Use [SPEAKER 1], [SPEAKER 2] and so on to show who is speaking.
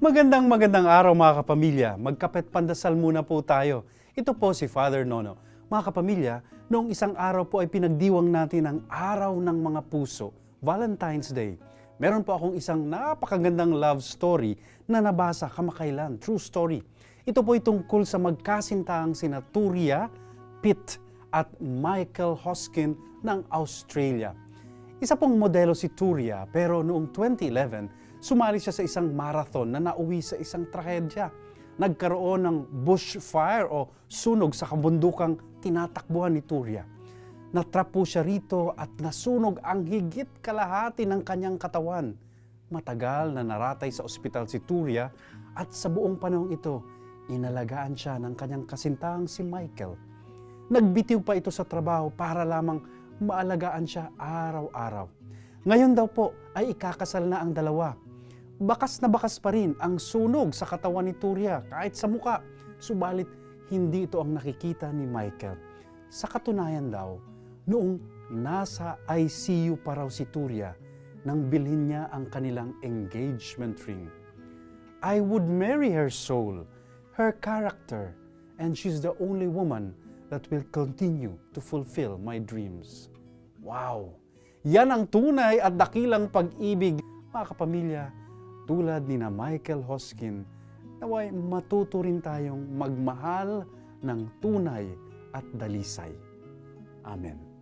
[SPEAKER 1] Magandang araw mga kapamilya. Magkapet pandasal muna po tayo. Ito po si Father Nono. Mga kapamilya, noong isang araw po ay pinagdiwang natin ang Araw ng Mga Puso, Valentine's Day. Meron po akong isang napakagandang love story na nabasa kamakailan, true story. Ito po ay tungkol sa magkasintaang sina Turia Pitt at Michael Hoskin ng Australia. Isa pong modelo si Turia, pero noong 2011, sumali siya sa isang marathon na nauwi sa isang trahedya. Nagkaroon ng bushfire o sunog sa kabundukang tinatakbuhan ni Turia. Natrap po siya rito at nasunog ang higit kalahati ng kanyang katawan. Matagal na naratay sa ospital si Turia at sa buong panahong ito, inalagaan siya ng kanyang kasintahang si Michael. Nagbitiw pa ito sa trabaho para lamang maalagaan siya araw-araw. Ngayon daw po ay ikakasal na ang dalawa. Bakas na bakas pa rin ang sunog sa katawan ni Turia kahit sa muka. Subalit, hindi ito ang nakikita ni Michael. Sa katunayan daw, noong nasa ICU pa raw si Turia nang bilhin niya ang kanilang engagement ring. I would marry her soul, her character, and she's the only woman that will continue to fulfill my dreams. Wow! Yan ang tunay at dakilang pag-ibig, mga kapamilya, tulad ni na Michael Hoskin, naway matuto rin tayong magmahal ng tunay at dalisay. Amen.